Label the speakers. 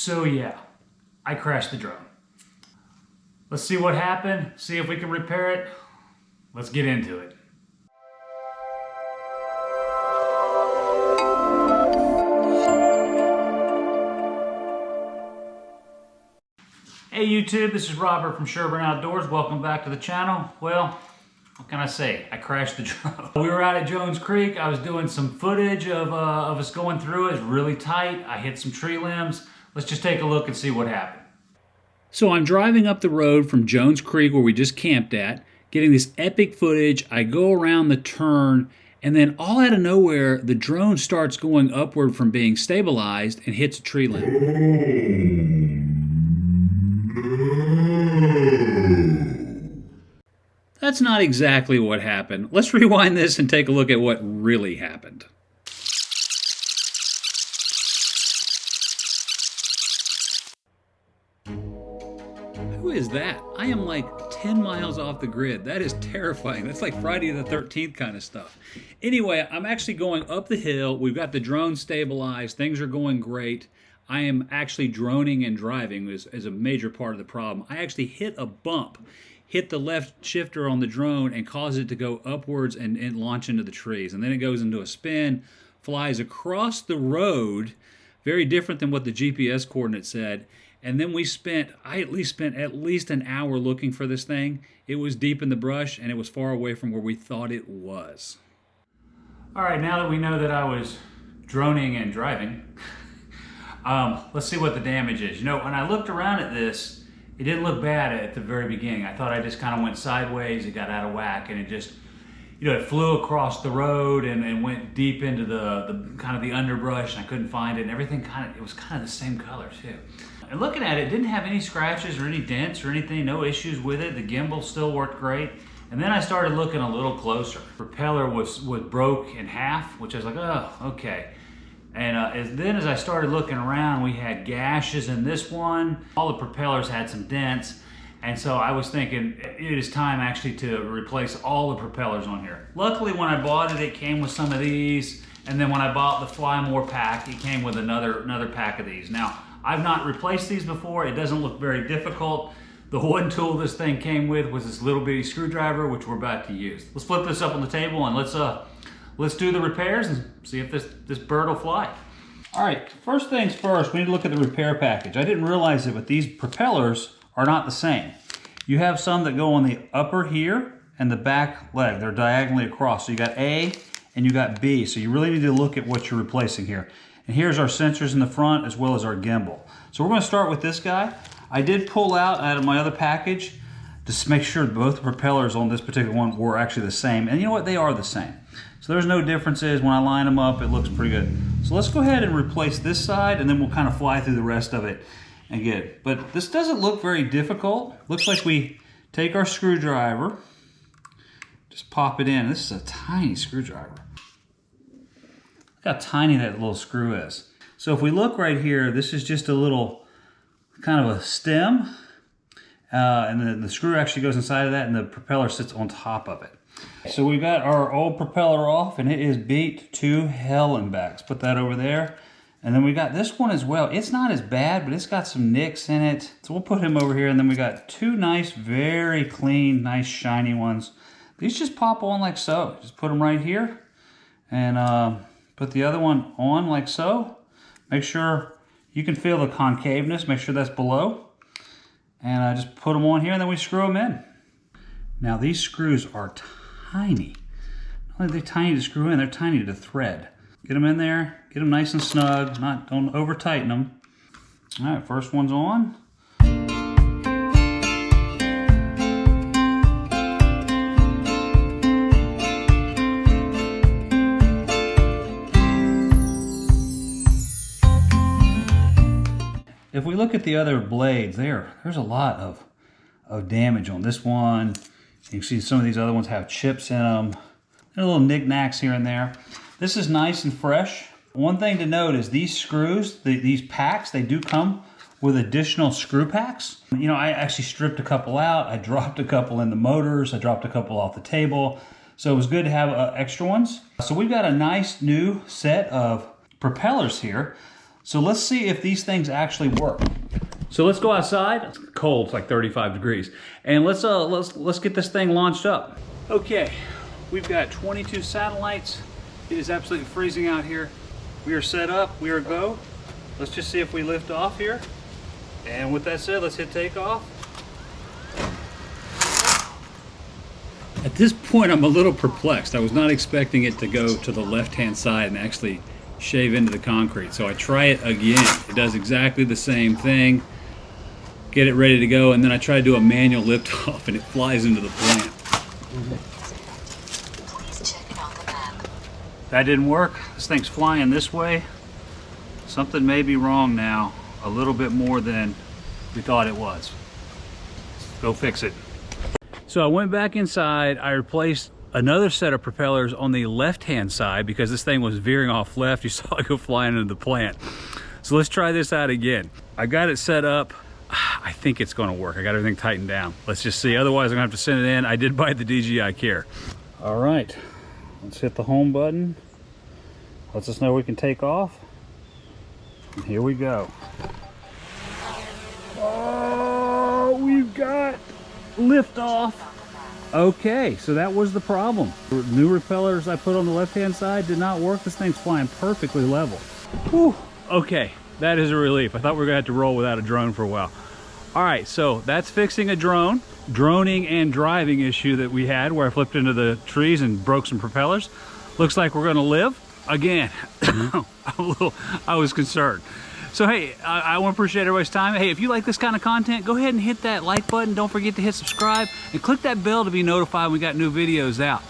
Speaker 1: So yeah, I crashed the drone. Let's see what happened, see if we can repair it. Let's get into it. Hey YouTube, this is Robert from Sherburne Outdoors. Welcome back to the channel. Well, what can I say? I crashed the drone. We were out at Jones Creek. I was doing some footage of us going through it. It's really tight. I hit some tree limbs. Let's just take a look and see what happened. So I'm driving up the road from Jones Creek where we just camped at, getting this epic footage. I go around the turn, and then all out of nowhere, the drone starts going upward from being stabilized and hits a tree limb. That's not exactly what happened. Let's rewind this and take a look at what really happened. Who is that? I am like 10 miles off the grid. That is terrifying. That's like Friday the 13th kind of stuff. Anyway, I'm actually going up the hill. We've got the drone stabilized. Things are going great. I am actually droning and driving is a major part of the problem. I actually hit a bump, hit the left shifter on the drone and caused it to go upwards and launch into the trees. And then it goes into a spin, flies across the road, very different than what the GPS coordinate said. And then I at least spent at least an hour looking for this thing. It was deep in the brush and it was far away from where we thought it was. All right, now that we know that I was droning and driving, let's see what the damage is. You know, when I looked around at this, it didn't look bad at the very beginning. I thought I just kind of went sideways, it got out of whack, and it just, you know, it flew across the road and went deep into the kind of the underbrush, and I couldn't find it, and everything it was kind of the same color too. And looking at it, it didn't have any scratches or any dents or anything, no issues with it. The gimbal still worked great. And then I started looking a little closer. The propeller was broke in half, which I was like, oh, okay. And then as I started looking around, we had gashes in this one. All the propellers had some dents. And so I was thinking it is time actually to replace all the propellers on here. Luckily, when I bought it, it came with some of these. And then when I bought the Fly More pack, it came with another pack of these. Now, I've not replaced these before. It doesn't look very difficult. The one tool this thing came with was this little bitty screwdriver, which we're about to use. Let's flip this up on the table and let's do the repairs and see if this bird will fly. All right, first things first, we need to look at the repair package. I didn't realize it, but these propellers are not the same. You have some that go on the upper here and the back leg. They're diagonally across. So you got A and you got B. So you really need to look at what you're replacing here. And here's our sensors in the front as well as our gimbal. So we're going to start with this guy. I did pull out of my other package to make sure both the propellers on this particular one were actually the same. And you know what? They are the same. So there's no differences. When I line them up, it looks pretty good. So let's go ahead and replace this side, and then we'll kind of fly through the rest of it and get it. But this doesn't look very difficult. Looks like we take our screwdriver, just pop it in. This is a tiny screwdriver. Look how tiny that little screw is. So if we look right here, this is just a little kind of a stem, and then the screw actually goes inside of that, and the propeller sits on top of it. So we've got our old propeller off, and it is beat to hell and back. Let's put that over there. And then we got this one as well. It's not as bad, but it's got some nicks in it. So we'll put him over here, and then we got two nice, very clean, nice shiny ones. These just pop on like so. Just put them right here, and put the other one on like so. Make sure you can feel the concaveness. Make sure that's below. And I just put them on here, and then we screw them in. Now these screws are tiny. Not only are they tiny to screw in, they're tiny to thread. Get them in there, get them nice and snug, don't over tighten them. All right, first one's on. If we look at the other blades, there's a lot of damage on this one. You can see some of these other ones have chips in them. There are little knickknacks here and there. This is nice and fresh. One thing to note is these screws, these packs, they do come with additional screw packs. You know, I actually stripped a couple out. I dropped a couple in the motors. I dropped a couple off the table. So it was good to have extra ones. So we've got a nice new set of propellers here. So let's see if these things actually work. So let's go outside. It's cold, it's like 35 degrees. And let's get this thing launched up. Okay, we've got 22 satellites. It is absolutely freezing out here. We are set up, we are go. Let's just see if we lift off here. And with that said, let's hit takeoff. At this point, I'm a little perplexed. I was not expecting it to go to the left-hand side and actually shave into the concrete. So I try it again. It does exactly the same thing. Get it ready to go, and then I try to do a manual lift off and it flies into the plant.
Speaker 2: Please check it on the map.
Speaker 1: That didn't work. This thing's flying this way. Something may be wrong now, a little bit more than we thought it was. Go fix it. So I went back inside, I replaced another set of propellers on the left-hand side because this thing was veering off left. You saw it go flying into the plant. So let's try this out again. I got it set up. I think it's gonna work. I got everything tightened down. Let's just see, otherwise I'm gonna have to send it in. I did buy the DJI Care. All right, let's hit the home button. Lets us know we can take off. And here we go. Oh, we've got lift off. Okay, so that was the problem. The new repellers I put on the left-hand side did not work. This thing's flying perfectly level. Whew. Okay, that is a relief. I thought we were gonna have to roll without a drone for a while. All right, so that's fixing a droning and driving issue that we had where I flipped into the trees and broke some propellers. Looks like we're gonna live. Again, I was concerned. So hey, I want to appreciate everybody's time. Hey, if you like this kind of content, go ahead and hit that like button. Don't forget to hit subscribe and click that bell to be notified when we got new videos out.